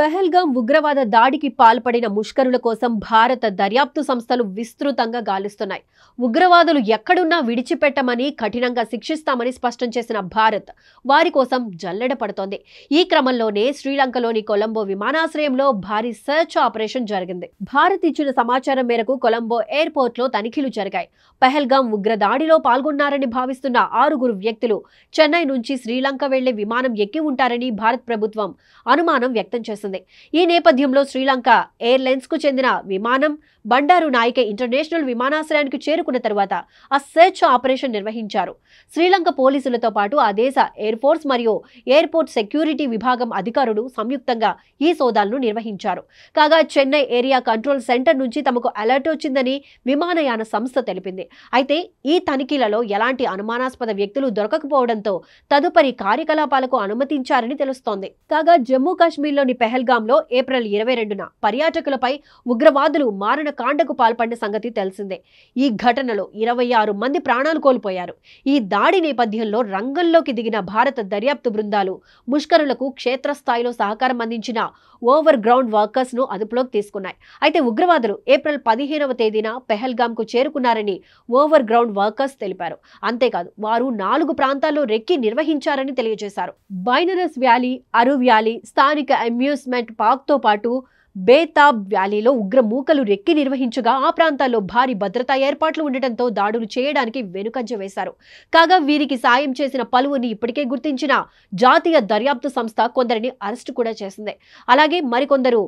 పహల్గాం ఉగ్రవాద దాడికి పాల్పడిన ముష్కరుల కోసం భారత దర్యాప్తు సంస్థలు విస్తృతంగా గాలిస్తున్నాయి. ఉగ్రవాదులు ఎక్కడున్నా విడిచిపెట్టమని, కఠినంగా శిక్షిస్తామని స్పష్టం చేసిన భారత్ వారి కోసం జల్లెడ పడుతోంది. ఈ క్రమంలోనే శ్రీలంకలోని కొలంబో విమానాశ్రయంలో భారీ సెర్చ్ ఆపరేషన్ జరిగింది. భారత్ ఇచ్చిన సమాచారం మేరకు కొలంబో ఎయిర్పోర్ట్లో తనిఖీలు జరిగాయి. పహల్గాం ఉగ్ర దాడిలో పాల్గొన్నారని భావిస్తున్న 6 వ్యక్తులు చెన్నై నుంచి శ్రీలంక వెళ్లే విమానం ఎక్కి ఉంటారని భారత ప్రభుత్వం అనుమానం వ్యక్తం చేసింది. ఈ నేపథ్యంలో శ్రీలంక ఎయిర్లైన్స్ కు చెందిన విమానం బండారు నాయకే ఇంటర్నేషనల్ విమానాశ్రయానికి చేరుకున్న తర్వాత ఆ సెర్చ్ ఆపరేషన్ నిర్వహించారు. శ్రీలంక పోలీసులతో పాటు ఆ దేశ ఎయిర్ ఫోర్స్ మరియు ఎయిర్పోర్ట్ సెక్యూరిటీ విభాగం అధికారులు సంయుక్తంగా ఈ సోదాలను నిర్వహించారు. కాగా చెన్నై ఏరియా కంట్రోల్ సెంటర్ నుంచి తమకు అలర్ట్ వచ్చిందని విమానయాన సంస్థ తెలిపింది. అయితే ఈ తనిఖీలలో ఎలాంటి అనుమానాస్పద వ్యక్తులు దొరకకపోవడంతో తదుపరి కార్యకలాపాలకు అనుమతించారని తెలుస్తోంది. కాగా జమ్మూ కాశ్మీర్లోని పెహల్గాంలో ఏప్రిల్ 22న పర్యాటకులపై ఉగ్రవాదులు మారణకాండకు పాల్పడిన సంగతి తెలిసిందే. ఈ ఘటనలో 26 మంది ప్రాణాలు కోల్పోయారు. ఈ దాడి నేపథ్యంలో రంగంలోకి దిగిన భారత దర్యాప్తు బృందాలు ముష్కరులకు క్షేత్రస్థాయిలో సహకారం అందించిన ఓవర్ గ్రౌండ్ వర్కర్స్ ను అదుపులోకి తీసుకున్నాయి. అయితే ఉగ్రవాదులు ఏప్రిల్ 15వ తేదీన పెహల్గాం కు చేరుకున్నారని ఓవర్ గ్రౌండ్ వర్కర్స్ తెలిపారు. అంతేకాదు వారు 4 ప్రాంతాల్లో రెక్కి నిర్వహించారని తెలియజేశారు. బైనరస్ వ్యాలీ, అరు వ్యాలీ, స్థానిక అమ్యూస్మెంట్ పార్క్ తో పాటు బేతాబ్ వ్యాలీలో ఉగ్ర మూకలు రెక్కి నిర్వహించగా ఆ ప్రాంతాల్లో భారీ భద్రతా ఏర్పాట్లు ఉండటంతో దాడులు చేయడానికి వెనుకంజ వేశారు. కాగా వీరికి సాయం చేసిన పలువురిని ఇప్పటికే గుర్తించిన జాతీయ దర్యాప్తు సంస్థ కొందరిని అరెస్టు కూడా చేసింది. అలాగే మరికొందరు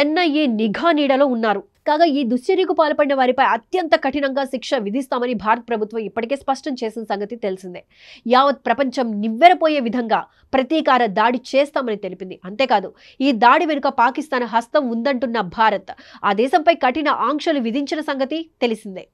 ఎన్ఐఏ నిఘా నీడలో ఉన్నారు. కాగా ఈ దుశ్చర్యకు పాల్పడిన వారిపై అత్యంత కఠినంగా శిక్ష విధిస్తామని భారత ప్రభుత్వం ఇప్పటికే స్పష్టం చేసిన సంగతి తెలిసిందే. యావత్ ప్రపంచం నివ్వెరపోయే విధంగా ప్రతీకార దాడి చేస్తామని తెలిపింది. అంతేకాదు ఈ దాడి వెనుక పాకిస్తాన్ హస్తం ఉందంటున్న భారత్ ఆ దేశంపై కఠిన ఆంక్షలు విధించిన సంగతి తెలిసిందే.